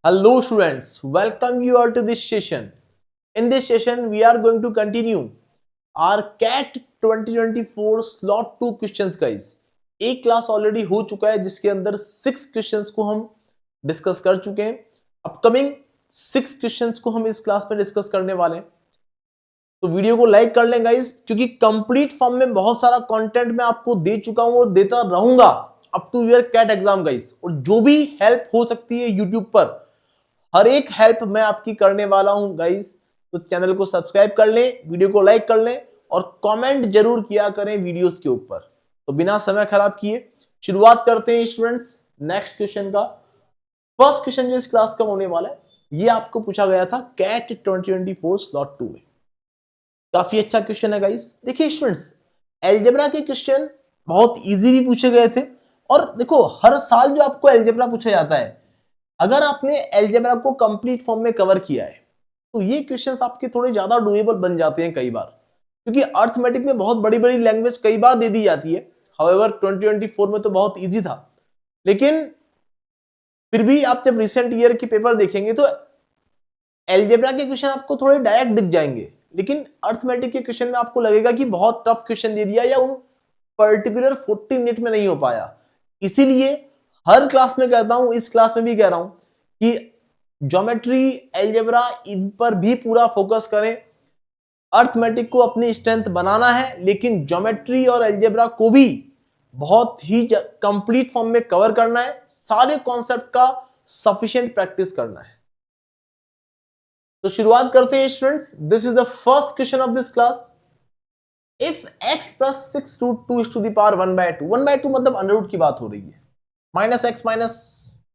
Hello students, welcome you all to this session. In this session, we are going to continue our CAT 2024 slot 2 questions guys. एक class already हो चुका है जिसके अंदर 6 questions को हम डिस्कस कर चुके हैं. अपकमिंग 6 क्वेश्चंस को हम इस क्लास में डिस्कस करने वाले हैं. तो वीडियो को लाइक कर लें गाइस, क्योंकि कंप्लीट फॉर्म में बहुत सारा कंटेंट मैं आपको दे चुका हूं और देता रहूंगा up to your CAT exam guys. और जो भी हेल्प हो सकती है यूट्यूब पर, हर एक हेल्प मैं आपकी करने वाला हूं गाइस. तो चैनल को सब्सक्राइब कर लें, वीडियो को लाइक कर लें और कमेंट जरूर किया करें वीडियोस के ऊपर. तो बिना समय खराब किए शुरुआत करते हैं स्टूडेंट्स नेक्स्ट क्वेश्चन का. फर्स्ट क्वेश्चन जो इस क्लास का होने वाला है, ये आपको पूछा गया था कैट 2024 स्लॉट 2 में. काफी अच्छा क्वेश्चन है गाइस. देखिए स्टूडेंट्स, अलजेब्रा के क्वेश्चन बहुत इजी भी पूछे गए थे. और देखो, हर साल जो आपको अलजेब्रा पूछा जाता है, अगर आपने अलजेब्रा को कंप्लीट फॉर्म में कवर किया है तो ये क्वेश्चंस आपके थोड़े ज्यादा डूएबल बन जाते हैं कई बार, क्योंकि अर्थमेटिक में बहुत बड़ी बड़ी लैंग्वेज कई बार दे दी जाती है. हाउएवर 2024 में तो बहुत इजी था, लेकिन फिर भी आप जब रिसेंट ईयर के पेपर देखेंगे तो अलजेब्रा के क्वेश्चन आपको थोड़े डायरेक्ट दिख जाएंगे, लेकिन अर्थमेटिक के क्वेश्चन में आपको लगेगा कि बहुत टफ क्वेश्चन दे दिया या उन पर्टिकुलर 40 मिनट में नहीं हो पाया. इसीलिए हर क्लास में कहता हूं, इस क्लास में भी कह रहा हूं कि ज्योमेट्री, अलजेब्रा, इन पर भी पूरा फोकस करें. अर्थमेटिक को अपनी स्ट्रेंथ बनाना है, लेकिन ज्योमेट्री और अलजेब्रा को भी बहुत ही कंप्लीट फॉर्म में कवर करना है. सारे कॉन्सेप्ट का सफिशिएंट प्रैक्टिस करना है. तो शुरुआत करते हैं students. This is the first question of this class. If x plus 6 root 2 is to the power 1/2, 1/2 मतलब अंडर रूट की बात हो रही है, माइनस x माइनस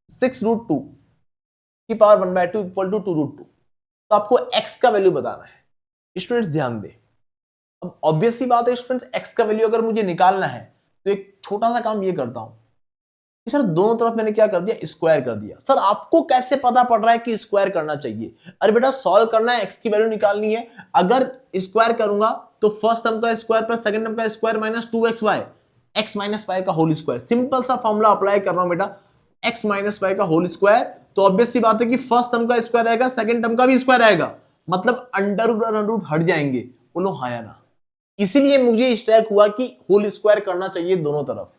6 रूट 2 की पावर 1/2 इक्वल टू 2 रूट 2. तो आपको x का वैल्यू बताना है. स्टूडेंट्स ध्यान दें, अब ऑब्वियसली बात है स्टूडेंट्स, x का वैल्यू अगर मुझे निकालना है तो एक छोटा सा काम ये करता हूं कि सर दोनों तरफ मैंने क्या कर दिया, स्क्वायर कर दिया. सर आपको कैसे पता पड़ रहा है कि स्क्वायर करना चाहिए? अरे बेटा, सॉल्व करना है, x की वैल्यू निकालनी है. अगर स्क्वायर करूंगा तो फर्स्ट टर्म का स्क्वायर प्लस सेकंड टर्म का square minus 2xy, x minus y का होल स्क्वायर. सिंपल सा फॉर्मूला अप्लाई कर रहा हूं बेटा, x माइनस y का होल स्क्वायर. तो ऑब्वियस सी बात है कि फर्स्ट टर्म का स्क्वायर आएगा, सेकंड टर्म का भी स्क्वायर आएगा, मतलब अंडर रूट और अंडर रूट हट जाएंगे, बोलो हाँ या ना. इसीलिए मुझे स्ट्राइक हुआ कि होल स्क्वायर करना चाहिए दोनों तरफ.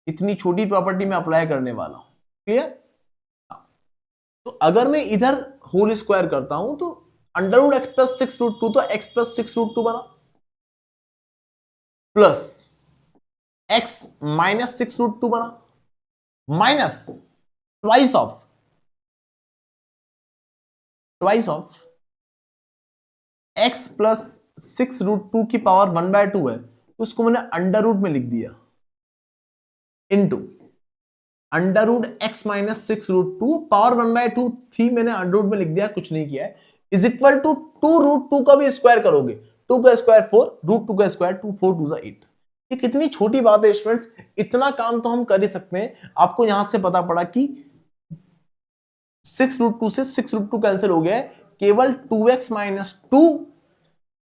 इतनी छोटी प्रॉपर्टी में अप्लाई करने वाला हूं. क्लियर? तो अगर मैं इधर होल स्क्वायर करता हूं तो under root x plus 6 root 2, तो एक्स प्लस 6 रूट 2 बना, प्लस एक्स माइनस 6 रूट 2 बना, minus twice of x plus 6 root 2 की पावर 1/2 है, तो उसको मैंने अंडर रूट में लिख दिया, into under root x minus 6 root 2, power 1/2 थी, मैंने अंडर रूट में लिख दिया, कुछ नहीं किया है, इज इक्वल टू 2 रूट 2 का भी स्क्वायर करोगे, 2 का स्क्वायर 4, रूट 2 का स्क्वायर 2, 4 2 8. ये कितनी छोटी बात है स्टूडेंट्स, इतना काम तो हम कर ही सकते हैं. आपको यहां से पता पड़ा कि 6 रूट 2 से 6 रूट 2 कैंसिल हो गया है, केवल 2x माइनस 2.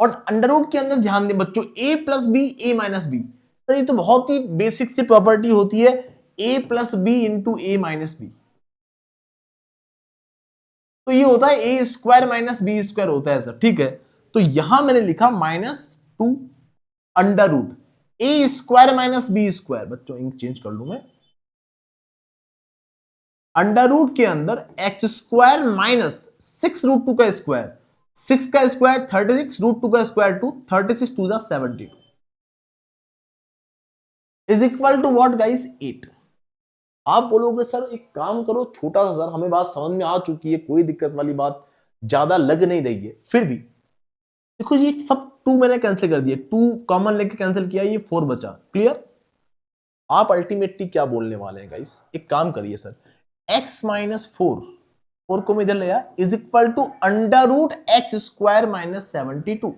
और अंडर रूट के अंदर ध्यान दें बच्चों, a plus B, A minus B. तो ये तो बहुत ही बेसिक सी प्रॉपर्टी होती है, a plus B into A minus B. तो ये होता है A square minus B square होता है सर. ठीक है, तो यहां मैंने लिखा -2 अंडर रूट ए स्क्वायर माइनस बी स्क्वायर. बच्चों इंक चेंज कर लू मैं. अंडर रूट के अंदर एक्स स्क्वायर माइनस 6 रूट 2 का स्क्वायर, 6 का स्क्वायर 36, रूट 2 का square 2, 36 2 72 is equal to what guys, 8. आप बोलोगे सर एक काम करो, छोटा सा सर, हमें बात समझ में आ चुकी है, कोई दिक्कत वाली बात ज्यादा लग नहीं रही है. फिर भी देखो, ये सब 2 मैंने कैंसिल कर दिया, 2 कॉमन लेके कैंसिल किया, ये 4 बचा. क्लियर? आप अल्टीमेटली क्या बोलने वाले हैं गाइस, एक काम करिए सर, x माइनस 4 को मैं इधर ले आया, is equal to under root x square minus 72.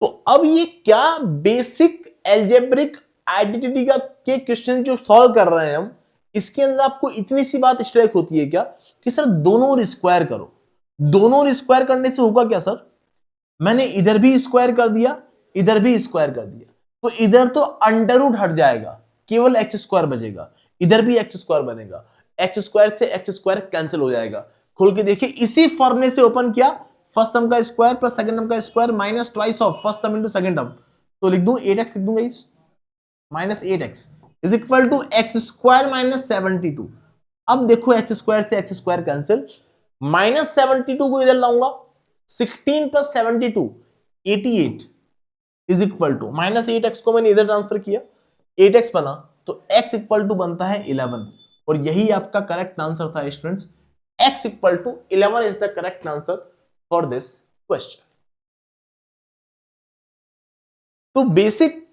तो अब ये क्या बेसिक एल्जेब्रिक आइडेंटिटी का के क्वेश्चन जो सॉल्व कर रहे हैं हम, इसके अंदर आपको इतनी सी बात स्ट्राइक होती है क्या कि सर दोनों ओर स्क्वायर करो. दोनों ओर स्क्वायर करने से होगा क्या सर, मैंने इधर भी स्क्वायर कर दिया, इधर भी स्क्वायर कर दिया, तो इधर तो अंडर रूट हट जाएगा, केवल एक्स स्क्वायर बचेगा, इधर भी एक्स स्क्वायर बनेगा. एक्स स्क्वायर से एक्स स्क्वायर कैंसिल हो जाएगा। खोल के देखिए, इसी फॉर्मूले से ओपन किया, फर्स्ट टर्म का स्क्वायर प्लस सेकंड टर्म का square minus twice of first term into second term, तो लिख दूं 8x लिख दूं guys, minus 8x is equal to x square minus 72। अब देखो एक्स स्क्वायर से एक्स स्क्वायर कैंसिल, माइनस 72 को इधर लाऊंगा, 16 plus 72 88 is equal to minus 8x को मैंने इधर ट्रांसफर किया, 8x बना, तो x इक्वल टू बनता है 11, और यही आपका करेक्ट आंसर था students. x equal to 11 is the correct answer for this question. तो बेसिक,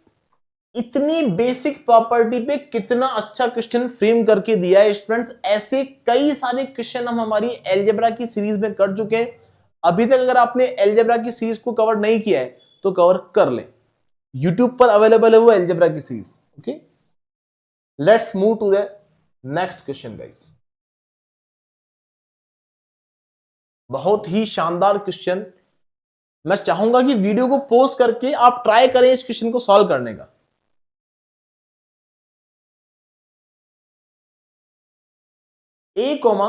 इतनी बेसिक प्रॉपर्टी पे कितना अच्छा क्वेश्चन फ्रेम करके दिया है स्टूडेंट्स। ऐसे कई सारे क्वेश्चन हम हमारी अलजेब्रा की सीरीज में कर चुके हैं। अभी तक अगर आपने अलजेब्रा की सीरीज को कवर नहीं किया है तो कवर कर ले, यूट्यूब पर अवेलेबल है वो अलजेब्रा की series. Okay, let's move to the next question guys. बहुत ही शानदार क्वेश्चन, मैं चाहूंगा कि वीडियो को पॉज करके आप ट्राई करें इस क्वेश्चन को सॉल्व करने का। A comma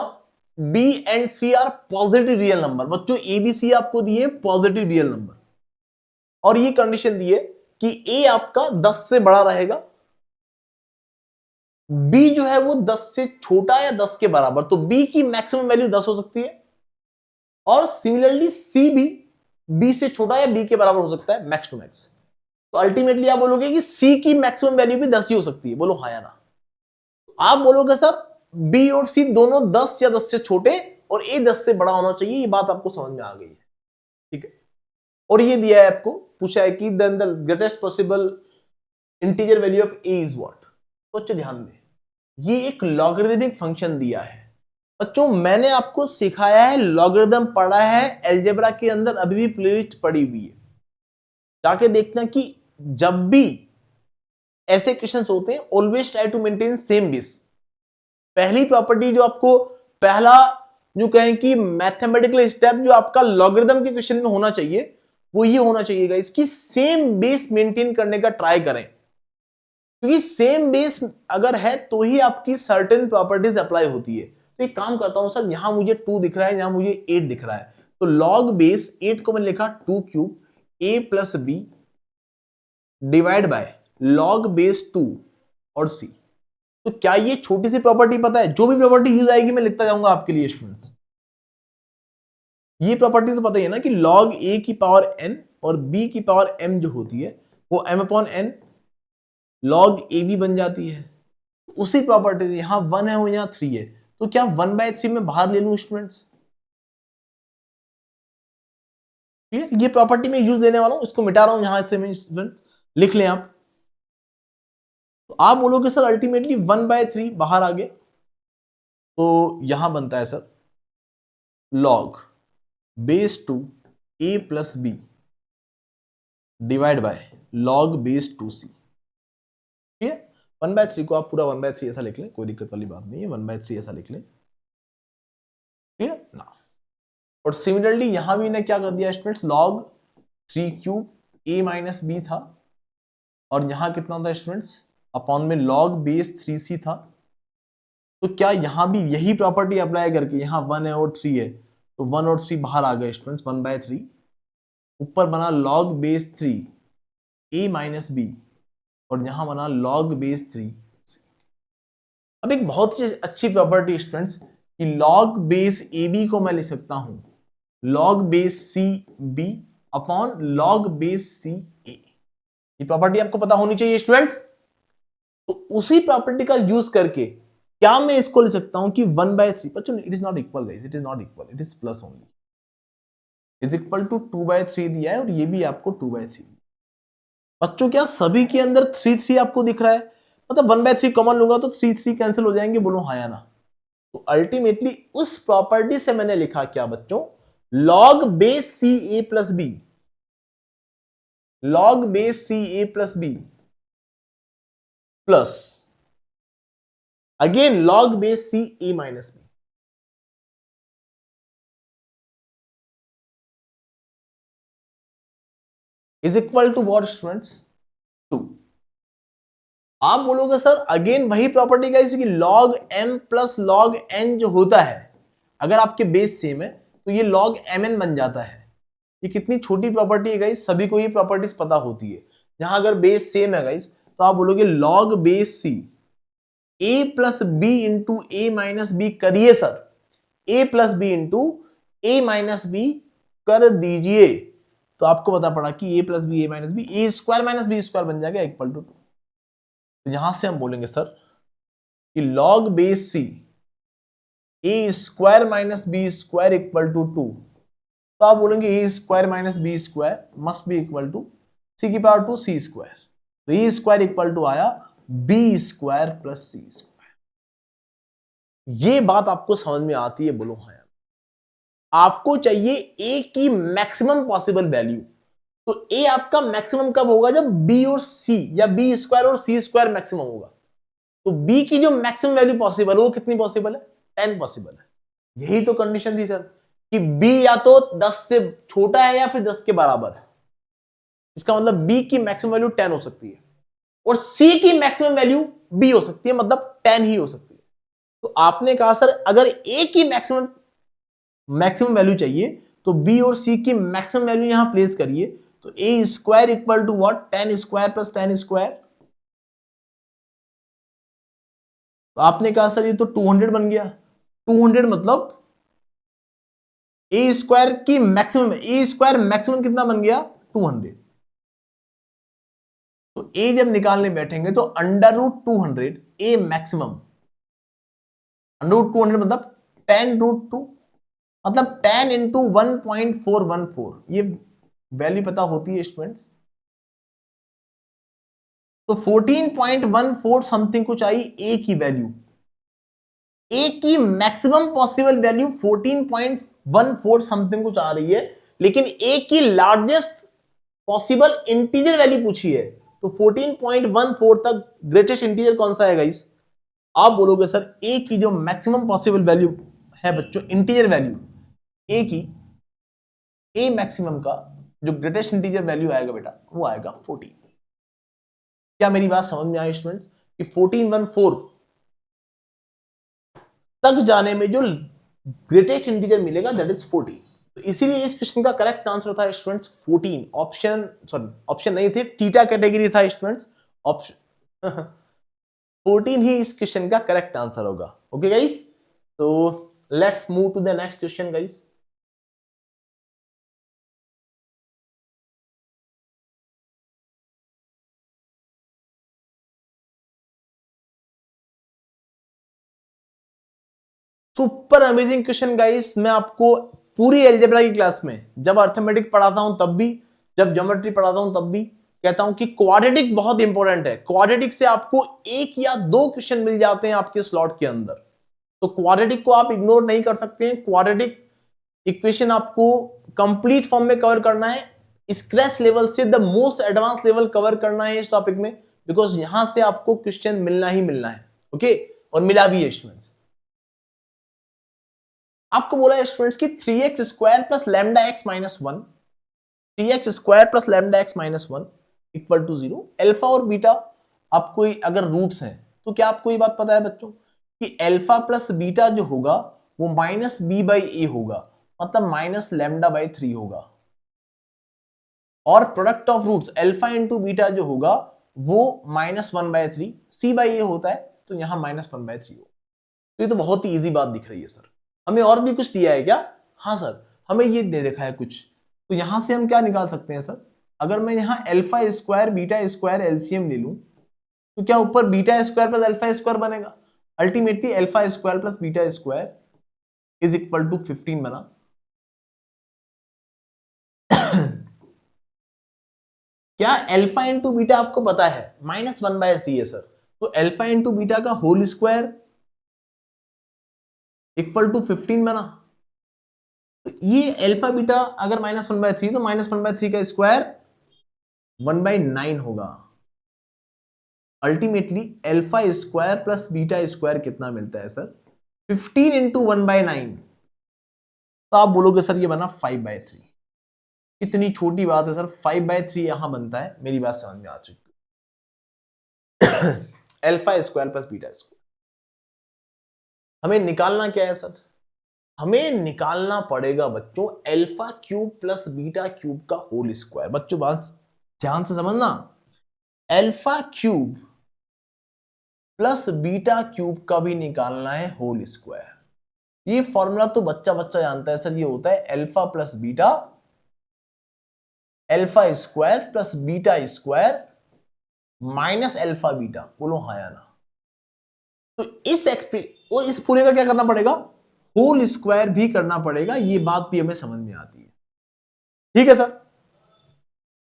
B and C R positive real number. बच्चों ए बी सी आपको दिए पॉजिटिव रियल नंबर, और ये कंडीशन दी है कि ए आपका 10 से बड़ा रहेगा, बी जो है वो 10 से छोटा या 10 के बराबर, तो बी की मैक्सिमम वैल्यू 10 हो सकती है, और सिमिलरली सी भी बी से छोटा या बी के बराबर हो सकता है मैक्स टू मैक्स। तो अल्टीमेटली आप बोलोगे कि सी की मैक्सिमम वैल्यू भी 10 ही हो सकती है, बोलो हाँ या ना। आप बोलोगे सर बी और सी दोनों 10 या 10 से छोटे और ए 10 से बड़ा होना चाहिए, ये बात आपको समझ में आ गई है, ठीक है। और ये दिया है आपको, पूछा है कि then the greatest possible integer value of A is what. तो अच्छा ध्यान दें, ये एक लॉगरिदमिक फंक्शन दिया है। बच्चों मैंने आपको सिखाया है, लॉगरिदम पढ़ा है अलजेब्रा के अंदर, अभी भी प्लेलिस्ट पड़ी हुई है, जाके देखना कि जब भी ऐसे क्वेश्चंस होते हैं always try to maintain same base. पहली प्रॉपर्टी जो आपको, पहला जो कहें कि मैथमेटिकल स्टेप जो आपका लॉगरिदम के क्वेश्चन में होना चाहिए वो ये होना चाहिएगा, इसकी सेम बेस मेंटेन करने का ट्राई करें, क्योंकि सेम बेस अगर है तो ही आपकी सर्टेन प्रॉपर्टीज अप्लाई होती है। तो एक काम करता हूं सर, यहां मुझे 2 दिख रहा है, यहां मुझे 8 दिख रहा है, तो लॉग बेस 8 को मैंने लिखा 2 cube A plus B divide by log base 2 और सी। तो क्या ये छोटी सी प्रॉपर्टी पता है, जो भी प्रॉपर्टी यूज आएगी मैं लिखता जाऊंगा आपके लिए स्टूडेंट्स। ये प्रॉपर्टी तो पता ही है ना कि log a की पावर n और b की पावर m जो होती है वो m upon n log a भी बन जाती है। उसी प्रॉपर्टी से यहां 1 है और यहां 3 है, तो क्या 1/3 में बाहर ले लूं स्टूडेंट्स? ठीक है, ये प्रॉपर्टी में यूज देने वाला हूं, इसको मिटा रहा हूं यहां से, मैं स्टूडेंट लिख लें आप। तो आप बोलोगे सर अल्टीमेटली 1/3 बाहर आ गया, तो यहां बनता है sir log base 2 a plus B divide by log base 2c। ठीक है, 1/3 को आप पूरा 1/3 ऐसा लिख लें, कोई दिक्कत वाली बात नहीं है, 1/3 ऐसा लिख लें, ठीक है ना। और सिमिलरली यहां भी ने क्या कर दिया students, log 3 cube a minus B था, और यहां कितना था स्टूडेंट्स, अपॉन में log बेस 3c था। तो क्या यहां भी यही प्रॉपर्टी अप्लाई करके, यहां 1 है और 3 है, तो 1 और 3 बाहर आ गए स्टूडेंट्स, 1/3 ऊपर बना log base 3 a minus B, और यहां बना log बेस 3। अब एक बहुत ही अच्छी प्रॉपर्टी स्टूडेंट्स कि log बेस ए बी को मैं लिख सकता हूं log base C B upon log base C A. ये प्रॉपर्टी आपको पता होनी चाहिए स्टूडेंट्स। तो उसी प्रॉपर्टी का यूज करके क्या मैं इसको लिख सकता हूं कि 1/3, बच्चों it is not equal guys, it is not equal, it is plus only, is equal to 2/3 दिया है, और ये भी आपको 2/3। बच्चों क्या सभी के अंदर 3 आपको दिख रहा है, मतलब 1/3 कॉमन लूंगा तो 3 कैंसिल हो जाएंगे, बोलो हाँ या ना। तो अल्टीमेटली उस प्रॉपर्टी से मैंने लिखा क्या बच्चों, log base C A plus B, log base C A plus B plus again log base C A minus B is equal to what students, 2। आप बोलोगे सर अगेन वही प्रॉपर्टी गाइस कि log m plus log n जो होता है, अगर आपके base same है तो ये log mn बन जाता है। ये कितनी छोटी प्रॉपर्टी है गाइस, सभी को ये प्रॉपर्टीज पता होती है। यहां अगर बेस सेम है गाइस तो आप बोलोगे log base c a plus B into A minus B करिए sir, a plus B into A minus B कर दीजिए, तो आपको पता पड़ा कि a plus B A minus B, A square minus B square बन जाएगा इक्वल टू 2। तो यहां से हम बोलेंगे सर कि log base c A square minus B square equal to 2, तो आप बोलेंगे A square minus B square must be equal to C की पावर 2 सी स्क्वायर, तो ए स्क्वायर इक्वल टू आया B square plus C square. ये बात आपको समझ में आती है? बोलो हाँ। आपको चाहिए ए की मैक्सिमम पॉसिबल वैल्यू, तो ए आपका मैक्सिमम कब होगा? जब बी और सी या बी स्क्वायर और सी स्क्वायर मैक्सिमम होगा। तो बी की जो मैक्सिमम वैल्यू पॉसिबल है वो कितनी पॉसिबल है? 10 पॉसिबल है। यही तो कंडीशन थी सर कि बी या तो 10 से छोटा है या फिर 10 के बराबर है। इसका मतलब बी की मैक्सिमम वैल्यू 10 हो सकती है और सी की मैक्सिमम वैल्यू बी हो सकती है, मतलब 10 ही हो सकती है। तो आपने कहा सर अगर ए की मैक्सिमम वैल्यू चाहिए तो बी और सी की मैक्सिमम वैल्यू यहां प्लेस करिए, तो A square equal to what? 10 square plus 10 square. तो आपने कहा सर ये तो 200 बन गया। 200 मतलब ए स्क्वायर की मैक्सिमम, ए स्क्वायर मैक्सिमम कितना बन गया? 200। तो ए जब निकालने बैठेंगे तो अंडर रूट 200 ए मैक्सिमम, अंडर रूट 200 मतलब 10 रूट 2, मतलब 10 इंटू 1.414। ये वैल्यू पता होती है स्टूडेंट्स? तो 14.14 समथिंग कुछ आई ए की वैल्यू। ए की मैक्सिमम पॉसिबल वैल्यू 14.14 समथिंग कुछ आ रही है, लेकिन ए की लार्जेस्ट पॉसिबल इंटीजर वैल्यू पूछी है, तो 14.14 तक ग्रेटेस्ट इंटीजर कौन सा है गाइस? आप बोलोगे सर ए की जो मैक्सिमम पॉसिबल वैल्यू है बच्चों, इंटीजर वैल्यू ए की, ए मैक्सिमम का जो ग्रेटेस्ट इंटीजर वैल्यू आएगा बेटा वो आएगा 14। क्या मेरी बात समझ में आई स्टूडेंट्स कि 1414 तक जाने में जो ग्रेटेस्ट इंटीजर मिलेगा दैट इज 14। तो इसीलिए इस क्वेश्चन का करेक्ट आंसर था स्टूडेंट्स 14। ऑप्शन सॉरी ऑप्शन नहीं थे, थीटा कैटेगरी था स्टूडेंट्स, ऑप्शन 14 ही इस क्वेश्चन का करेक्ट आंसर होगा। ओके गाइस, तो let's move to the next question guys. Super amazing question guys. मैं आपको पूरी अलजेब्रा की क्लास में जब अर्थमेटिक पढ़ाता हूं तब भी, जब ज्योमेट्री पढ़ाता हूं तब भी कहता हूं कि क्वाड्रेटिक बहुत इंपॉर्टेंट है। क्वाड्रेटिक से आपको एक या दो क्वेश्चन मिल जाते हैं आपके स्लॉट के अंदर, तो क्वाड्रेटिक को आप इग्नोर नहीं कर सकते हैं। क्वाड्रेटिक इक्वेशन आपको कंप्लीट फॉर्म में कवर करना है, स्क्रैच लेवल से the most advance level cover करना है इस टॉपिक में, बिकॉज यहां से आपको क्वेश्चन मिलना ही मिलना है। ओके, और मिला भी है स्टूडेंट्स। आपको बोला स्टूडेंट्स कि 3x square plus lambda x minus 1, 3x square plus lambda x minus 1 equal to 0। Alpha और बीटा आपको अगर रूट्स हैं तो क्या आपको ये बात पता है बच्चों कि अल्फा प्लस बीटा जो होगा वो माइनस बी बाई ए होगा, मतलब माइनस लैम्डा बाई 3 होगा। और product of roots alpha into beta जो होगा वो माइनस 1/3 सी बाई ए होता है, तो यहां माइनस 1/3 होगा। तो ये तो बहुत ही इजी बात दिख रही है सर। हमें और भी कुछ दिया है क्या? हाँ सर, हमें ये दे देखा है कुछ, तो यहां से हम क्या निकाल सकते हैं सर? अगर मैं यहां alpha square beta square LCM ले लूं तो क्या ऊपर beta square plus alpha square बनेगा? Ultimately alpha square plus beta square is equal to 15 बना। क्या अल्फा इंटू बीटा आपको पता है -1/3 है सर, तो अल्फा इंटू बीटा का होल स्क्वायर इक्वल टू 15 बना। तो ये अल्फा बीटा अगर -1/3 तो -1/3 का स्क्वायर 1/9 होगा। Ultimately alpha square plus beta square कितना मिलता है सर? 15 इंटू 1/9। तो आप बोलोगे सर ये बना 5/3। इतनी छोटी बात है सर, 5/3 यहां बनता है। मेरी बात समझ में आ चुकी alpha square plus beta square. हमें निकालना क्या है सर? हमें निकालना पड़ेगा बच्चों alpha cube plus beta cube का होल स्क्वायर। बच्चों बात ध्यान से समझना, alpha cube plus beta cube का भी निकालना है होल स्क्वायर। ये फॉर्मूला तो बच्चा बच्चा जानता है सर, ये होता है alpha plus beta, alpha square plus beta square minus alpha beta. बोलो हाँ या ना? तो इस पूरे का क्या करना पड़ेगा? होल स्क्वायर भी करना पड़ेगा। ये बात भी हमें समझ में आती है, ठीक है सर?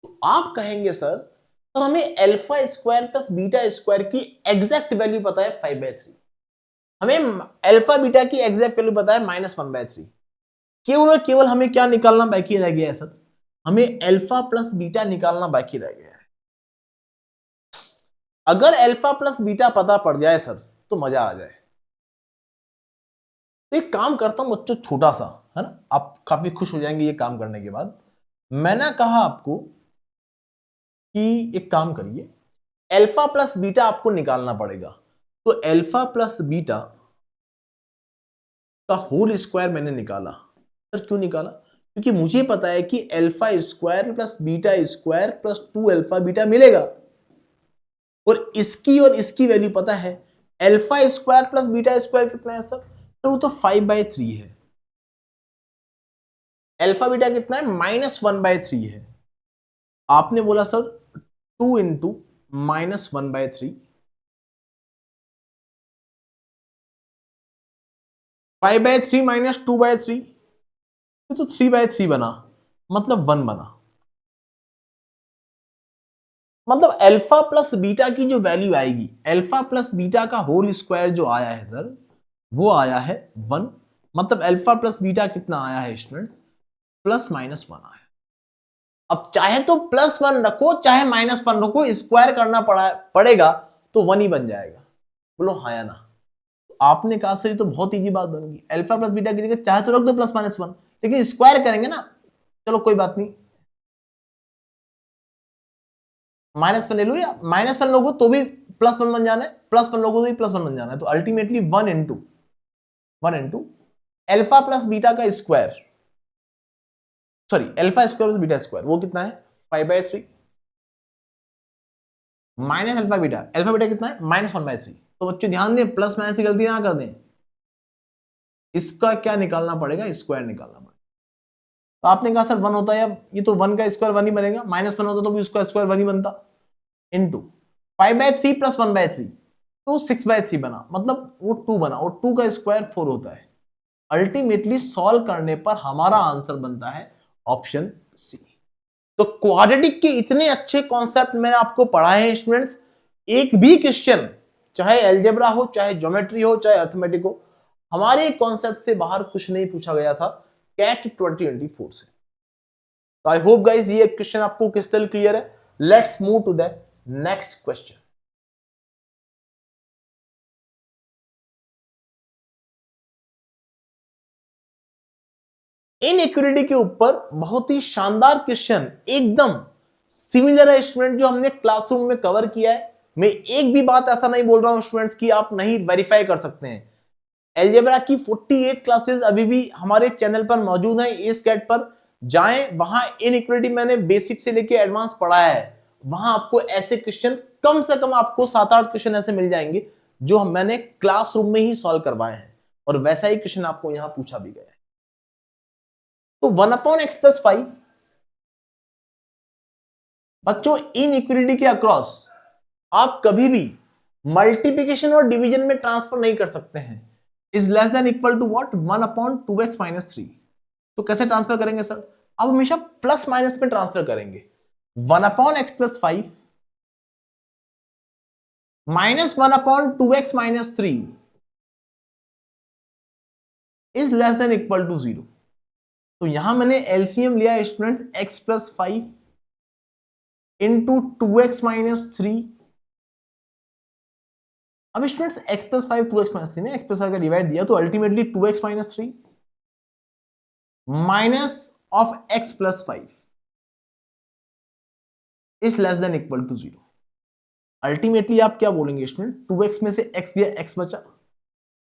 तो आप कहेंगे सर हमें alpha square plus beta square की एग्जैक्ट वैल्यू पता है 5/3, हमें अल्फा बीटा की एग्जैक्ट वैल्यू पता है -1/3। केवल और केवल हमें क्या निकालना बाकी रह गया है सर? हमें अल्फा प्लस बीटा निकालना बाकी रह गया है। अगर अल्फा प्लस बीटा पता पड़ जाए सर तो मजा आ जाए। एक काम करता हूं बच्चों, छोटा सा, है ना, आप काफी खुश हो जाएंगे ये काम करने के बाद। मैंने कहा आपको कि एक काम करिए, अल्फा प्लस बीटा आपको निकालना पड़ेगा। तो अल्फा प्लस बीटा का होल स्क्वायर मैंने निकाला। सर क्यों निकाला? क्योंकि मुझे पता है कि alpha square plus beta square plus 2 alpha beta मिलेगा, और इसकी वैल्यू पता है। Alpha square plus beta square कितना है सर? तो वो तो 5/3 है। अल्फा बीटा कितना है? -1/3 है। आपने बोला सर 2 इंटू -1/3, 5/3 -2/3, तो 3/3 बना, मतलब 1 बना। मतलब अल्फा प्लस बीटा की जो वैल्यू आएगी, अल्फा प्लस बीटा का होल स्क्वायर जो आया है सर, वो आया है 1। मतलब अल्फा प्लस बीटा कितना आया है स्टूडेंट्स? +-1 आया। अब चाहे तो +1 रखो चाहे -1 रखो, स्क्वायर करना पड़ेगा तो 1 ही बन जाएगा। बोलो हाँ या ना? आपने कहा सर ये तो बहुत इजी बात बन गई, अल्फा प्लस बीटा की जगह चाहे तो रख दो +-1, लेकिन स्क्वायर करेंगे ना। चलो कोई बात नहीं, -1 ले लो, या -1 लोगो तो भी +1 बन जाना है, +1 लोगो तो भी +1 बन जाना है। तो ultimately 1 into alpha plus beta का square, sorry alpha square plus beta square, वो कितना है? 5/3 माइनस अल्फा बीटा कितना है? -1/3। तो बच्चों ध्यान दें, प्लस माइनस की गलती ना कर दें। इसका क्या निकालना पड़ेगा? स्क्वायर निकालना पड़ेगा। तो आपने कहा सर 1 होता है, ये तो 1 का स्क्वायर 1 ही बनेगा, -1 होता तो भी उसका स्क्वायर 1 ही बनता। इंटू 5/3 + 1/3 तो 6/3 बना, मतलब वो 2 बना, और 2 का स्क्वायर 4 होता है। अल्टीमेटली सॉल्व करने पर हमारा आंसर बनता है ऑप्शन सी। तो क्वाड्रेटिक के इतने अच्छे कॉन्सेप्ट मैंने आपको पढ़ाए हैं स्टूडेंट्स। एक भी क्वेश्चन, चाहे अलजेब्रा हो, चाहे ज्योमेट्री हो, चाहे अर्थमेटिक हो, हमारे कॉन्सेप्ट से बाहर कुछ नहीं पूछा गया था कैट 2024 से। तो आई होप गाइस ये क्वेश्चन आपको क्रिस्टल क्लियर है। Let's move to the next question. Inequality के ऊपर बहुत ही शानदार क्वेश्चन, एकदम सिमिलर है स्टूडेंट जो हमने क्लासरूम में कवर किया है। मैं एक भी बात ऐसा नहीं बोल रहा हूं स्टूडेंट्स की आप नहीं वेरीफाई कर सकते हैं। अलजेब्रा की 48 क्लासेस अभी भी हमारे चैनल पर मौजूद हैं, इस कैट पर जाएं, वहां इनइक्वालिटी मैंने बेसिक से लेकर एडवांस पढ़ाया है। वहां आपको ऐसे क्वेश्चन कम से कम आपको 7-8 क्वेश्चन ऐसे मिल जाएंगे जो मैंने क्लासरूम में ही सॉल्व करवाए हैं, और वैसा ही क्वेश्चन आपको यहां पूछा भी गया है। तो 1/x+5 बच्चों इनइक्वालिटी के अक्रॉस आप कभी भी मल्टीप्लिकेशन और डिवीजन में ट्रांसफर नहीं कर सकते हैं। Is less than equal to what? 1/2x-3। तो कैसे ट्रांसफर करेंगे सर? अब हमेशा प्लस माइनस में ट्रांसफर करेंगे। 1/x+5 -1/2x-3 is less than equal to 0। तो यहां मैंने एलसीएम लिया स्टूडेंट्स x+5 इंटू 2x-3। अब स्टूडेंट्स x+5 2x-3 में x+5 का डिवाइड दिया तो ultimately 2x-3 minus of x+5 is less than equal to 0। Ultimately आप क्या बोलेंगे स्टूडेंट, 2x में से x गया, x बचा,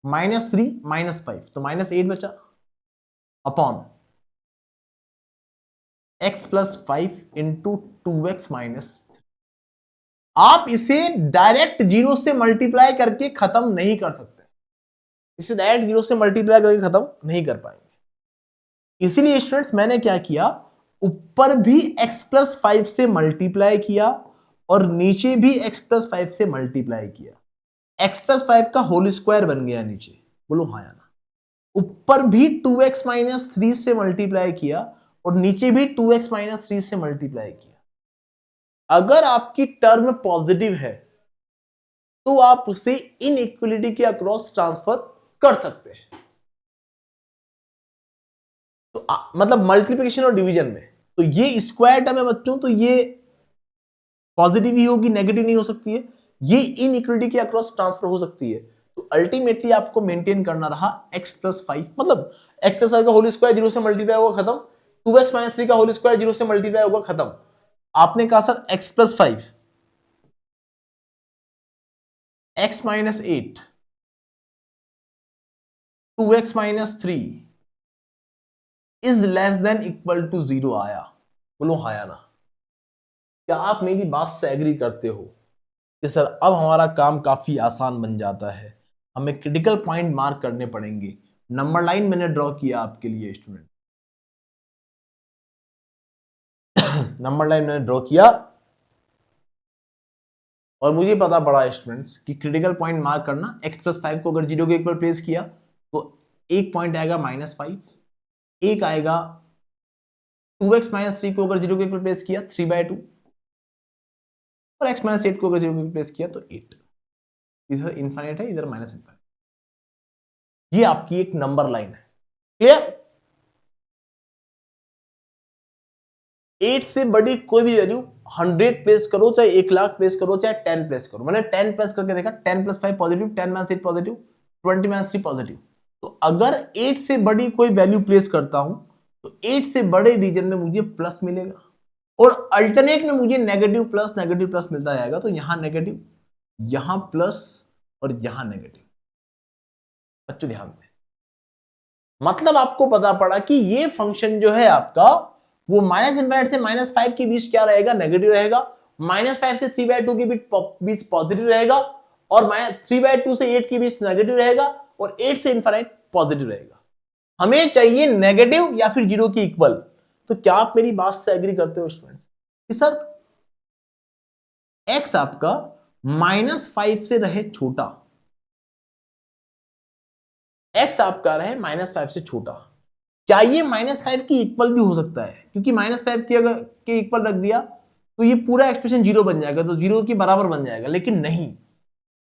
-3 -5 तो -8 बचा, अपॉन x + 5 इंटू 2x -3। आप इसे डायरेक्ट 0 से मल्टीप्लाई करके खत्म नहीं कर सकते, इसे डायरेक्ट 0 से मल्टीप्लाई करके खत्म नहीं कर पाएंगे। इसीलिए स्टूडेंट्स मैंने क्या किया, ऊपर भी x + 5 से मल्टीप्लाई किया और नीचे भी x + 5 से मल्टीप्लाई किया, x + 5 का होल स्क्वायर बन गया नीचे, बोलो हाँ या ना। ऊपर भी 2x - 3 से मल्टीप्लाई किया और नीचे भी 2x - 3 से मल्टीप्लाई किया। अगर आपकी टर्म पॉजिटिव है तो आप उसे इनइक्वलिटी के अक्रॉस ट्रांसफर कर सकते हैं। तो मतलब मल्टीप्लिकेशन और डिवीजन में तो ये स्क्वायर टर्म है बच्चों, तो ये पॉजिटिव ही होगी, नेगेटिव नहीं हो सकती है, ये इनइक्वलिटी के अक्रॉस ट्रांसफर हो सकती है। तो अल्टीमेटली आपको मेंटेन करना रहा x + 5, मतलब x + 5 का होल स्क्वायर 0 से मल्टीप्लाई होगा खत्म, 2x - 3 का होल स्क्वायर 0 से मल्टीप्लाई होगा खत्म। आपने कहा sir x + 5 x - 8 2x - 3 is less than equal to 0 आया, बोलो हाँ या ना। क्या आप मेरी बात से एग्री करते हो कि सर अब हमारा काम काफी आसान बन जाता है, हमें क्रिटिकल पॉइंट मार्क करने पड़ेंगे। नंबर लाइन मैंने ड्रॉ किया आपके लिए स्टूडेंट, नंबर लाइन मैंने ड्रॉ किया और मुझे पता पड़ा स्टूडेंट्स कि क्रिटिकल पॉइंट मार्क करना, x + 5 को अगर 0 के इक्वल प्लेस किया तो एक पॉइंट आएगा -5, एक आएगा 2x - 3 को अगर 0 के इक्वल प्लेस किया 3/2, और x - 8 को अगर 0 के इक्वल प्लेस किया तो 8। इधर इनफाइनाइट है, इधर माइनस इनफाइनाइट। ये आपकी एक नंबर लाइन है, क्लियर। 8 से बड़ी कोई भी वैल्यू 100 प्लेस करो, चाहे 1,00,000 प्लेस करो, चाहे 10 प्लेस करो। मैंने 10 प्लेस करके देखा, 10 + 5 पॉजिटिव, 10 - 8 पॉजिटिव, 20 - 3 पॉजिटिव। तो अगर 8 से बड़ी कोई वैल्यू प्लेस करता हूं तो 8 से बड़े रीजन में मुझे प्लस मिलेगा और अल्टरनेट में मुझे नेगेटिव प्लस मिलता जाएगा। तो यहां नेगेटिव, यहां प्लस और यहां नेगेटिव। बच्चों ध्यान दें, मतलब आपको पता पड़ा कि ये फंक्शन जो है आपका वो -∞ से -5 के बीच क्या रहेगा, नेगेटिव रहेगा, -5 से 3/2 के बीच पॉजिटिव रहेगा और 3/2 से 8 के बीच नेगेटिव रहेगा और 8 से इनफाइनाइट पॉजिटिव रहेगा। हमें चाहिए नेगेटिव या फिर 0 की इक्वल। तो क्या आप मेरी बात से एग्री करते हो स्टूडेंट्स कि सर x आपका -5 से रहे छोटा, x आपका रहे -5 से छोटा, क्या ये -5 की इक्वल भी हो सकता है? क्योंकि -5 की अगर के इक्वल रख दिया तो ये पूरा एक्सप्रेशन 0 बन जाएगा, तो 0 के बराबर बन जाएगा। लेकिन नहीं,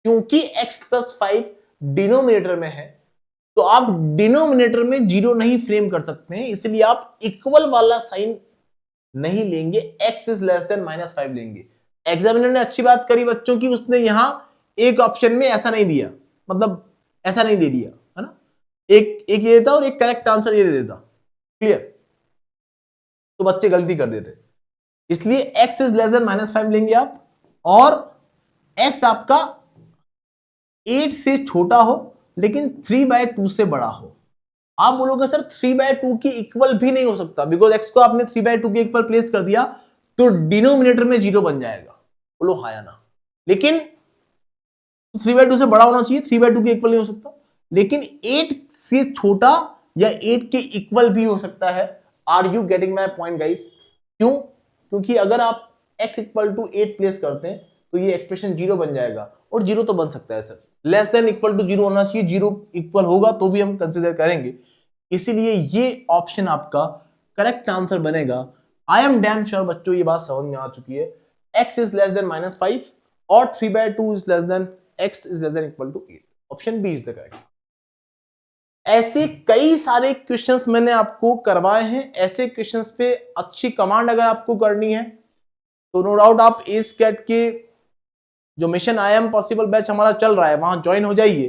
क्योंकि x + 5 डिनोमिनेटर में है तो आप डिनोमिनेटर में 0 नहीं फ्रेम कर सकते हैं, इसलिए आप इक्वल वाला साइन नहीं लेंगे, x इज लेस देन -5 लेंगे। एग्जामिनर ने अच्छी बात करी बच्चों की, उसने यहां एक ऑप्शन में ऐसा नहीं दिया, मतलब ऐसा नहीं दे दिया, है ना, एक ये देता और एक करेक्ट आंसर ये दे देता, क्लियर। तो बच्चे गलती कर देते, इसलिए x इज लेस देन -5 लेंगे आप, और x आपका 8 से छोटा हो लेकिन 3/2 से बड़ा हो। आप बोलोगे सर 3/2 की इक्वल भी नहीं हो सकता, बिकॉज x को आपने 3/2 के इक्वल प्लेस कर दिया तो डिनोमिनेटर में 0 बन जाएगा, बोलो हाँ या ना। लेकिन 3/2 से बड़ा होना चाहिए, 3/2 के इक्वल नहीं हो सकता, लेकिन 8 से छोटा या 8 के इक्वल भी हो सकता है। Are you getting my point guys? क्यों? क्योंकि अगर आप x = 8 प्लेस करते हैं तो ये एक्सप्रेशन 0 बन जाएगा, और 0 तो बन सकता है sir, less than equal to 0 होना चाहिए, 0 इक्वल होगा तो भी हम कंसिडर करेंगे। इसीलिए ये ऑप्शन आपका करेक्ट आंसर बनेगा। आई एम डैम श्योर बच्चों ये बात समझ में आ चुकी है, x इज लेस देन -5 और 3/2 is less than x is less than equal to 8। Option B is the correct. ऐसे कई सारे क्वेश्चंस मैंने आपको करवाए हैं, ऐसे क्वेश्चंस पे अच्छी कमांड अगर आपको करनी है तो नो डाउट आप इस कैट के जो mission I am possible batch हमारा चल रहा है वहां ज्वाइन हो जाइए।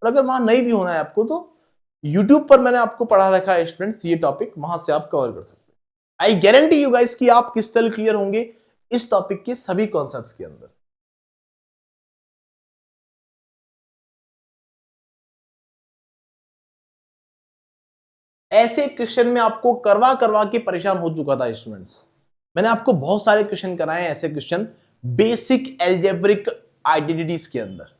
और अगर वहां नहीं भी होना है आपको तो YouTube पर मैंने आपको पढ़ा रखा है स्टूडेंट्स, ये टॉपिक वहां से आप कवर कर सकते हैं। आई गारंटी यू गाइस कि आप किस तरह क्लियर होंगे इस टॉपिक के सभी कॉन्सेप्ट्स के अंदर। ऐसे क्वेश्चन में आपको करवा करवा के परेशान हो चुका था स्टूडेंट्स। मैंने आपको बहुत सारे क्वेश्चन कराए ऐसे क्वेश्चन बेसिक एल्जेब्रिक आइडेंटिटीज के अंदर।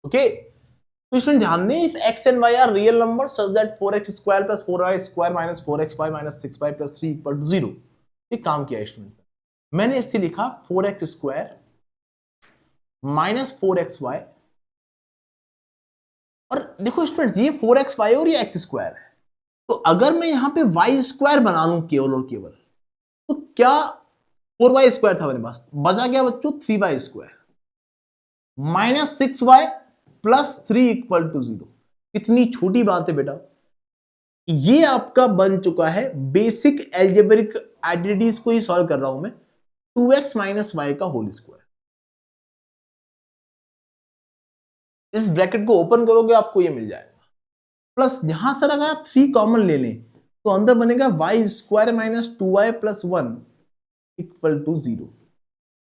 ओके, तो इसमें ध्यान दें, if x and y are real number such that 4x square plus 4y square minus 4xy minus 6y plus 3 equal to 0। ये काम किया स्टूडेंट, मैंने इससे लिखा 4x स्क्वायर माइनस 4xy, और देखो स्टूडेंट ये 4xy और ये x स्क्वायर है, तो अगर मैं यहां पे y स्क्वायर बना लूं केवल और केवल, तो क्या 4y स्क्वायर था मेरे पास, बचा क्या बच्चों 3y square minus 6y plus 3 equal to 0। कितनी छोटी बात है बेटा, ये आपका बन चुका है बेसिक एल्जेब्रिक आइडेंटिटीज को ही सॉल्व कर रहा हूं मैं, 2x माइनस वाई का होल स्क्वायर। इस ब्रैकेट को ओपन करोगे आपको ये मिल जाएगा, प्लस यहां सर अगर आप 3 कॉमन ले लें तो अंदर बनेगा y square minus 2y plus 1 equal to 0।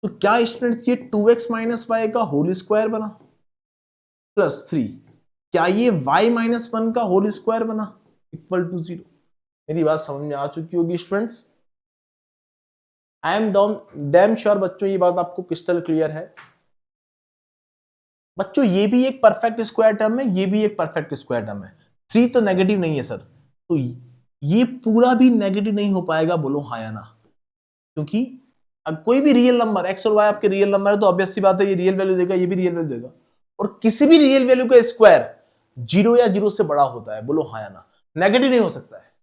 तो क्या स्टूडेंट्स ये 2x माइनस वाई का होल स्क्वायर बना प्लस 3, क्या ये y माइनस 1 का होल स्क्वायर बना इक्वल टू 0। मेरी बात समझ में आ चुकी होगी students. I am damn sure बच्चों ये बात आपको क्रिस्टल क्लियर है। बच्चों ये भी एक परफेक्ट स्क्वायर टर्म है, ये भी एक परफेक्ट स्क्वायर टर्म है, 3 तो नेगेटिव नहीं है सर, तो ये पूरा भी नेगेटिव नहीं हो पाएगा, बोलो हाँ या ना। क्योंकि अब कोई भी रियल नंबर x और y आपके रियल नंबर है तो ऑब्वियस सी बात है ये रियल वैल्यू देगा, ये भी रियल वैल्यू देगा, और किसी भी रियल वैल्यू का स्क्वायर 0 या 0 से बड़ा होता है, बोलो हाँ या ना, नेगेटिव नहीं हो सकता है।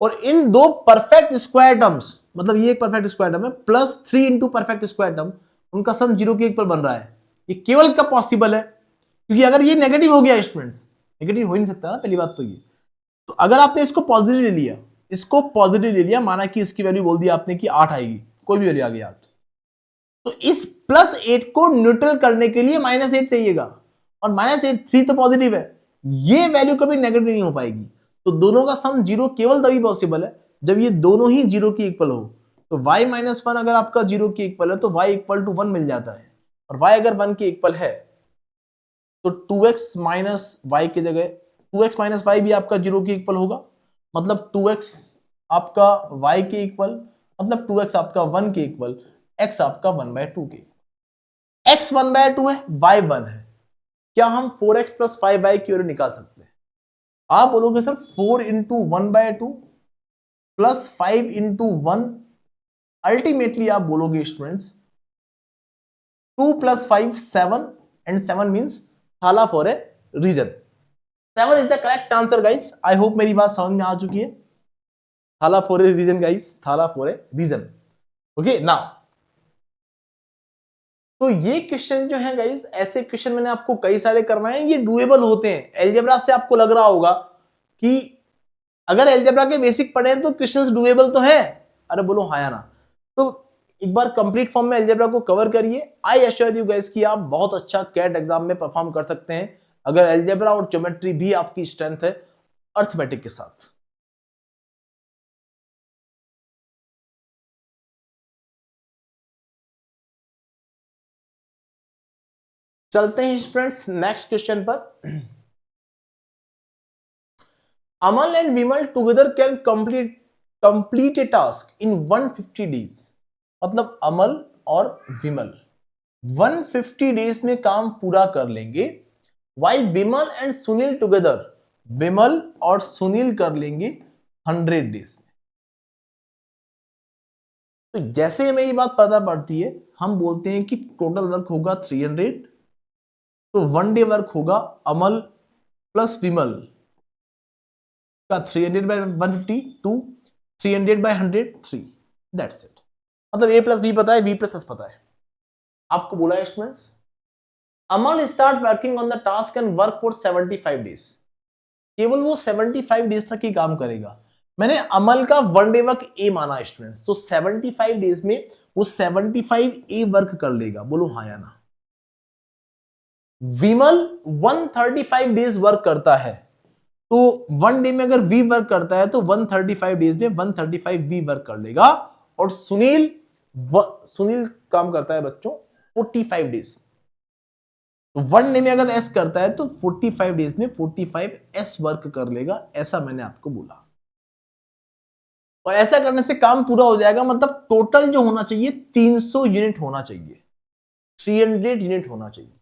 और इन दो परफेक्ट स्क्वायर टर्म्स, मतलब ये एक परफेक्ट स्क्वायर टर्म है plus 3 into perfect square term, उनका सम 0 के 1 पर बन रहा है, ये केवल कब पॉसिबल है, क्योंकि अगर ये नेगेटिव हो गया स्टूडेंट्स, नेगेटिव हो ही नहीं सकता ना, पहली बात तो ये। तो अगर आपने इसको पॉजिटिव ले लिया, इसको पॉजिटिव ले लिया, माना कि इसकी वैल्यू बोल दी आपने कि 8 आएगी, कोई भी वैल्यू आ गई 8, तो इस प्लस 8 को न्यूट्रल करने के लिए माइनस 8 चाहिएगा, और माइनस 8 3 तो पॉजिटिव है, ये वैल्यू कभी नेगेटिव नहीं हो पाएगी। तो दोनों का सम 0 केवल तभी पॉसिबल है जब ये दोनों ही 0 की इक्वल हो। तो y माइनस 1 अगर आपका 0 की इक्वल है तो y इक्वल टू 1 मिल जाता है, और y अगर 1 की इक्वल है तो 2x माइनस वाई की जगह 2x माइनस वाई भी आपका 0 की इक्वल होगा, मतलब 2x आपका y के इक्वल, मतलब 2x आपका 1 के इक्वल, x आपका 1/2 के, x 1/2 है, y 1 है, क्या हम 4x प्लस 5y की वैल्यू निकाल सकते हैं? आप बोलोगे sir 4 into 1/2 plus 5 into 1, ultimately आप बोलोगे students 2 plus 5 7, and 7 means Thala for a reason. 7 is the correct answer guys, I hope मेरी बात समझ में आ चुकी है। Thala for a reason guys, Thala for a reason. Okay now, तो ये क्वेश्चन जो है गाइस, ऐसे क्वेश्चन मैंने आपको कई सारे करवाए हैं, ये डुएबल होते हैं। एलजेब्रा से आपको लग रहा होगा कि अगर एलजेब्रा के बेसिक पढ़े तो क्वेश्चंस डुएबल तो है, अरे बोलो हाँ या ना। तो एक बार कंप्लीट फॉर्म में एलजेब्रा को कवर करिए, आई एश्योर यू गाइस कि आप बहुत अच्छा कैट एग्जाम में परफॉर्म कर सकते हैं अगर एलजेब्रा और ज्योमेट्री भी आपकी स्ट्रेंथ है अर्थमेटिक के साथ। चलते हैं स्टूडेंट्स नेक्स्ट क्वेश्चन पर। Amal and Vimal together can complete a task in 150 days, मतलब अमल और विमल 150 डेज में काम पूरा कर लेंगे, while Vimal and Sunil together, Vimal और सुनील कर लेंगे 100 डेज में। तो जैसे हमें ये बात पता पड़ती है, हम बोलते हैं कि टोटल वर्क होगा 300, तो 1 डे वर्क होगा अमल प्लस विमल का 300 by 150 to 300 by 100 3, that's it. मतलब a प्लस बी पता है, v प्लस एस पता है। आपको बोला है students Amal start working on the task and work for 75 days, केवल वो 75 डेज तक ही काम करेगा। मैंने अमल का 1 डे वर्क ए माना स्टूडेंट्स, तो 75 डेज में वो 75 ए वर्क कर लेगा, बोलो हाँ या ना। विमल 135 डेज वर्क करता है, तो 1 डे में अगर वी वर्क करता है तो 135 डेज में 135 वी वर्क कर लेगा, और सुनील काम करता है बच्चों 45 डेज, तो 1 डे में अगर एस करता है तो 45 डेज में 45 एस वर्क कर लेगा, ऐसा मैंने आपको बोला। और ऐसा करने से काम पूरा हो जाएगा, मतलब टोटल जो होना चाहिए 300 यूनिट होना चाहिए, 300 यूनिट होना चाहिए।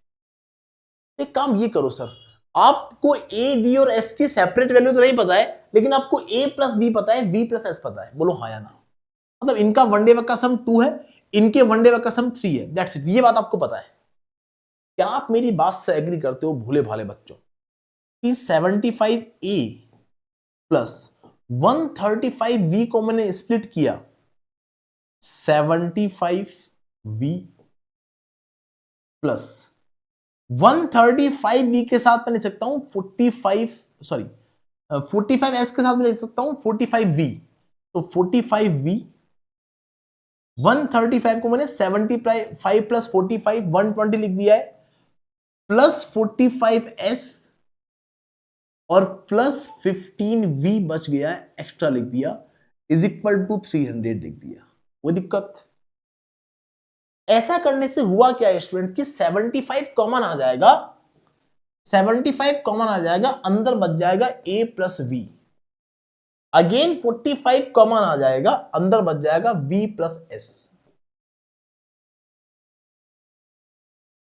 एक काम ये करो सर, आपको ए बी और एस की सेपरेट वैल्यू तो नहीं पता है, लेकिन आपको ए प्लस बी पता है, बी प्लस एस पता है, बोलो हाँ या ना। मतलब इनका वनडे वर्क का सम 2 है, इनके वनडे वर्क का सम 3 है, दैट्स इट, ये बात आपको पता है। क्या आप मेरी बात से एग्री करते हो भोले भाले बच्चों कि 75 ए प्लस 135 बी को मैंने स्प्लिट किया 75 बी प्लस 135 बी के साथ मैं लिख सकता हूं 45 सॉरी 45 एस के साथ मैं लिख सकता हूं 45 वी, तो 45 वी 135 को मैंने 75 प्लस 45 120 लिख दिया है, प्लस 45 एस और प्लस 15 वी बच गया है, एक्स्ट्रा लिख दिया, इज इक्वल टू 300 लिख दिया। वो दिक्कत ऐसा करने से हुआ क्या स्टूडेंट कि 75 कॉमन आ जाएगा, 75 कॉमन आ जाएगा, अंदर बच जाएगा a plus V, again 45 common आ जाएगा, अंदर बच जाएगा v प्लस एस,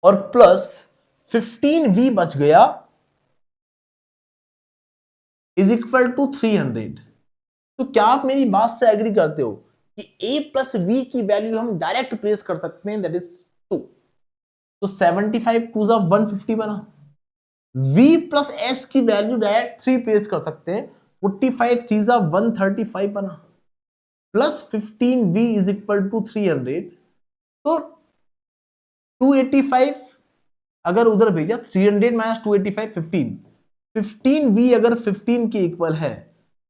और प्लस 15v बच गया इज इक्वल टू 300। तो क्या आप मेरी बात से एग्री करते हो कि a प्लस वी की वैल्यू हम डायरेक्ट प्लेस कर सकते हैं, दैट इज 2। तो 75 टू 150 बना, v प्लस एस की वैल्यू डायरेक्ट 3 प्लेस कर सकते हैं, 45 3 135 बना, plus 15 v is equal to 300। तो 285 अगर उधर भेजा, 300 माइनस 285 15, 15v अगर 15 के इक्वल है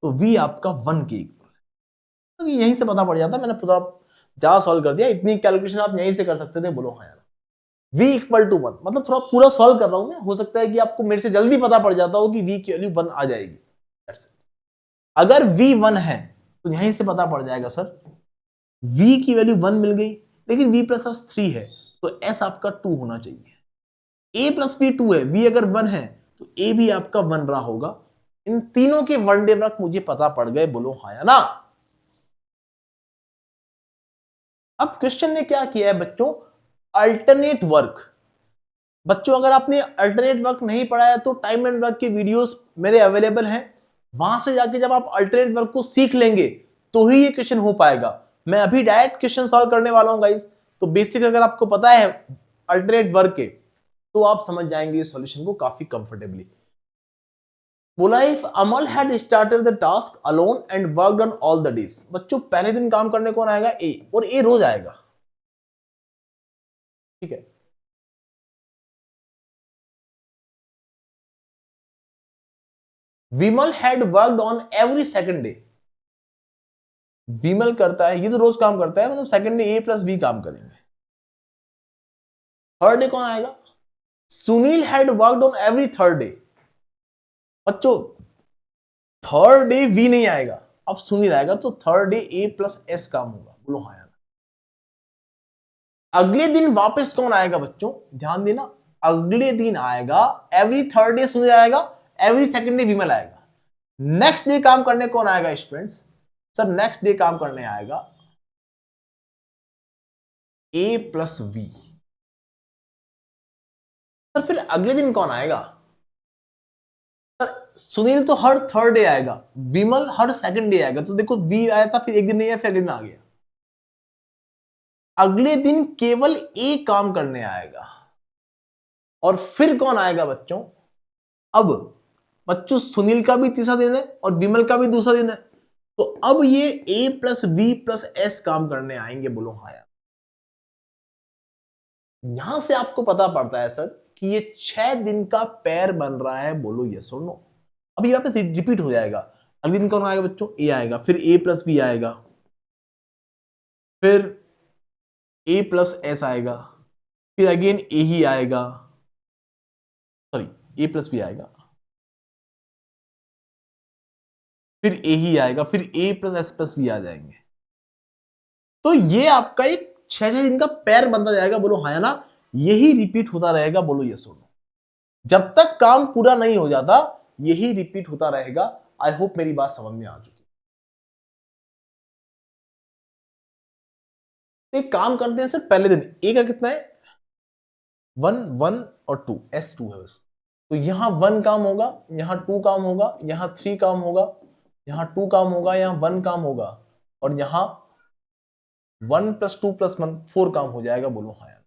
तो v आपका 1 के इक्वल है। तो यहीं से पता पड़ जाता, मैंने पूरा ज्यादा सॉल्व कर दिया, इतनी कैलकुलेशन आप यहीं से कर सकते थे, बोलो हाँ यार। v इक्वल टू 1, मतलब थोड़ा पूरा सॉल्व कर रहा हूं मैं, हो सकता है कि आपको मेरे से जल्दी पता पड़ जाता हो कि v की वैल्यू 1 आ जाएगी। अगर v 1 है तो यहीं से पता पड़ जाएगा सर v की वैल्यू 1 मिल गई, लेकिन v प्लस 3 है तो s आपका 2 होना चाहिए। a प्लस बी 2 है, v अगर 1 है तो a भी आपका 1 रहा होगा। इन तीनों के वनडे वर्क मुझे पता पड़ गए, बोलो हाँ या ना। अब क्वेश्चन ने क्या किया है बच्चों, अल्टरनेट वर्क। बच्चों अगर आपने अल्टरनेट वर्क नहीं पढ़ा है तो टाइम एंड वर्क के वीडियोस मेरे अवेलेबल हैं, वहां से जाके जब आप अल्टरनेट वर्क को सीख लेंगे तो ही ये क्वेश्चन हो पाएगा। मैं अभी डायरेक्ट क्वेश्चन सॉल्व करने वाला हूं गाइस, तो बेसिक अगर आपको पता है अल्टरनेट वर्क के तो आप समझ जाएंगे इस सॉल्यूशन को काफी कंफर्टेबली। बोला if Amal had started the task alone and worked on all the days. बच्चों पहले दिन काम करने कौन आएगा, ए, और ए रोज आएगा, ठीक है। Vimal had worked on every second day. Vimal करता है, ये तो रोज काम करता है, मतलब second day A plus B काम करेंगे। थर्ड डे कौन आएगा, Sunil had worked on every third day. बच्चों थर्ड डे वी नहीं आएगा, अब सुनील आएगा, तो third day A plus S काम होगा, बोलो हाँ यार। अगले दिन वापस कौन आएगा बच्चों, ध्यान देना, अगले दिन आएगा, एवरी थर्ड डे सुनील आएगा, एवरी सेकंड डे विमल आएगा। नेक्स्ट डे काम करने कौन आएगा स्टूडेंट्स, सर नेक्स्ट डे काम करने आएगा ए प्लस वी। सर फिर अगले दिन कौन आएगा, सर सुनील तो हर थर्ड डे आएगा, विमल हर सेकंड डे आएगा, तो देखो वी आया था, फिर एक दिन नहीं आया, फिर अगले दिन आ गया। अगले दिन केवल ए काम करने आएगा, और फिर कौन आएगा बच्चों, अब बच्चों सुनील का भी तीसरा दिन है और विमल का भी दूसरा दिन है, तो अब ये ए प्लस बी प्लस एस काम करने आएंगे, बोलो हाँ यार। यहां से आपको पता पड़ता है सर कि ये 6 दिन का पैर बन रहा है, बोलो यस और नो। अब ये वापस रिपीट हो जाएगा, अगले दिन कौन आएगा बच्चों, ए आएगा, फिर ए प्लस बी आएगा, फिर ए प्लस एस आएगा, फिर अगेन ए ही आएगा, सॉरी ए प्लस बी आएगा, फिर ए ही आएगा, फिर ए प्लस एस प्लस बी आ जाएंगे। तो ये आपका एक 6 दिन का पैर बनता जाएगा, बोलो हाँ या ना। यही रिपीट होता रहेगा, बोलो यस और नो, जब तक काम पूरा नहीं हो जाता यही रिपीट होता रहेगा। आई होप मेरी बात समझ में आ चुकी। तो एक काम करते हैं सर, पहले दिन ए का कितना है 1 1 और 2, S2 है बस। तो यहां 1 काम होगा, यहां 2 काम होगा, यहां 3 काम होगा, यहां 2 काम होगा, यहां 1 काम होगा, और यहां 1 + 2 + 1 4 काम हो जाएगा। बोलो हाँ यार।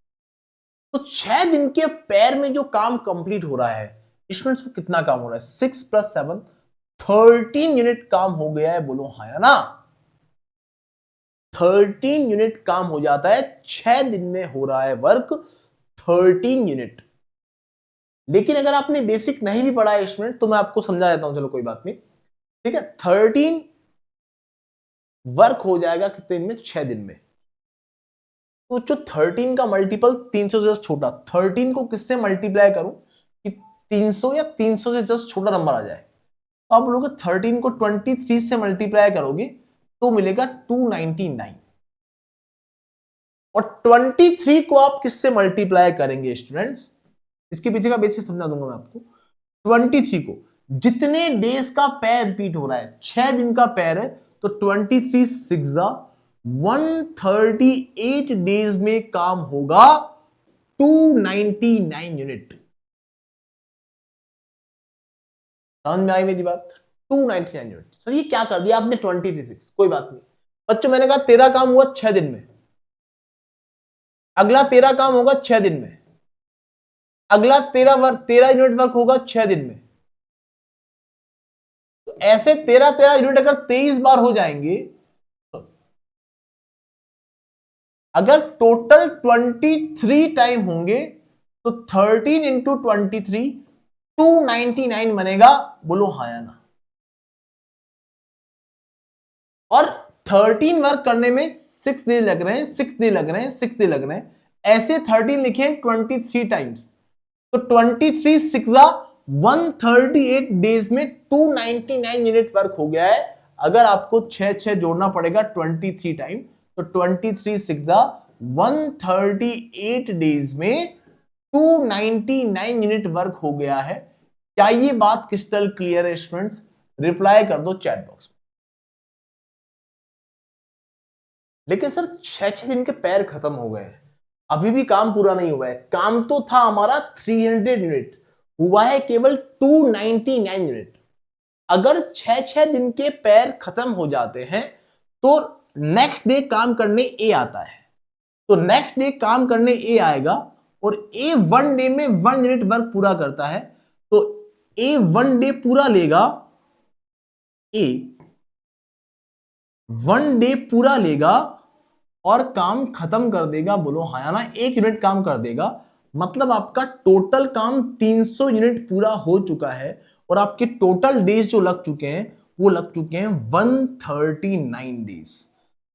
तो 6 दिन के पैर में जो काम कंप्लीट हो रहा है स्टूडेंट्स, को कितना काम हो रहा है 6 + 7 13 यूनिट काम हो गया है। बोलो हाँ या ना। 13 यूनिट काम हो जाता है, 6 दिन में हो रहा है वर्क 13 यूनिट। लेकिन अगर आपने बेसिक नहीं भी पढ़ा है स्टूडेंट, तो मैं आपको समझा देता हूं, चलो कोई बात नहीं, ठीक है। 13 वर्क हो जाएगा कितने दिन में 6 दिन में। तो जो 13 का मल्टीपल 300 से जस्ट छोटा, 13 को किससे मल्टीप्लाई करूं कि 300 या 300 से जस्ट छोटा नंबर आ जाए। तो आप लोग 13 को 23 से मल्टीप्लाई करोगे तो मिलेगा 299, और 23 को आप किससे मल्टीप्लाई करेंगे स्टूडेंट्स, इसके पीछे का बेसिक समझा दूंगा मैं आपको। 23 को जितने डेज का पैर रिपीट हो रहा है, 6 दिन का पैर है, तो 23 सिक्सा 138 डेज में काम होगा 299 यूनिट। समझ में आई मेरी बात? 299 यूनिट। सर ये क्या कर दिया आपने 23 कोई बात नहीं बच्चों, मैंने कहा तेरा काम हुआ 6 दिन में, अगला तेरा काम होगा 6 दिन में, अगला तेरा यूनिट वर्क होगा 6 दिन में। तो ऐसे 13 यूनिट अगर 23 बार हो जाएंगे, अगर टोटल 23 टाइम होंगे, तो 13 इंटू 23 299 बनेगा। बोलो हाँ या ना। और 13 वर्क करने में 6 डे लग रहे हैं, 6 डे लग रहे हैं, 6 डे लग रहे हैं, ऐसे 13 लिखे 23 टाइम्स, तो 23 सिक्सा 138 डेज में 299 यूनिट वर्क हो गया है। अगर आपको 6 जोड़ना पड़ेगा 23 टाइम, तो 23 सिक्सा 138 डेज में 299 यूनिट वर्क हो गया है। क्या ये बात क्रिस्टल क्लियर है स्टूडेंट्स? रिप्लाई कर दो चैट बॉक्स में। लेकिन सर 6 दिन के पैर खत्म हो गए, अभी भी काम पूरा नहीं हुआ है। काम तो था हमारा 300 यूनिट, हुआ है केवल 299 यूनिट। अगर 6 दिन के पैर खत्म हो जाते हैं, तो नेक्स्ट डे काम करने ए आता है, तो नेक्स्ट डे काम करने ए आएगा, और ए 1 डे में 1 यूनिट वर्क पूरा करता है, तो ए 1 डे पूरा लेगा, ए 1 डे पूरा लेगा और काम खत्म कर देगा। बोलो हाँ या ना। 1 यूनिट काम कर देगा, मतलब आपका टोटल काम 300 यूनिट पूरा हो चुका है, और आपके टोटल डेज जो लग चुके हैं वो लग चुके हैं 139 डेज।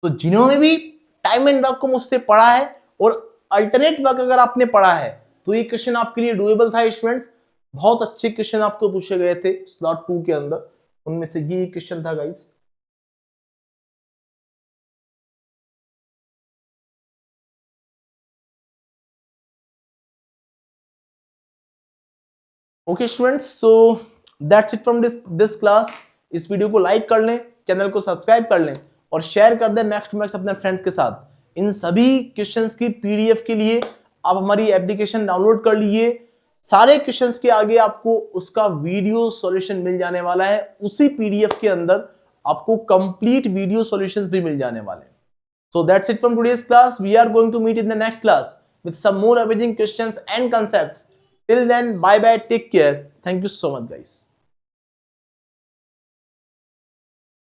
तो जिन्होंने भी टाइम एंड वर्क को मुझसे पढ़ा है और अल्टरनेट वर्क अगर आपने पढ़ा है, तो ये क्वेश्चन आपके लिए डूएबल था स्टूडेंट्स। बहुत अच्छे क्वेश्चन आपको पूछे गए थे स्लॉट 2 के अंदर, उनमें से ये क्वेश्चन था guys. Okay students, so that's it from this class. इस वीडियो को लाइक कर लें, चैनल को सब्सक्राइब कर लें, और शेयर कर दें मैक्स टू मैक्स अपने फ्रेंड्स के साथ। इन सभी क्वेश्चंस की पीडीएफ के लिए आप हमारी एप्लीकेशन डाउनलोड कर लीजिए। सारे क्वेश्चंस के आगे आपको उसका वीडियो सॉल्यूशन मिल जाने वाला है, उसी पीडीएफ के अंदर आपको कंप्लीट वीडियो सॉल्यूशंस भी मिल जाने वाले हैं। So that's it from today's class. We are going to meet in the next class with some more amazing questions and concepts. Till then, bye bye, take care. Thank you so much, guys.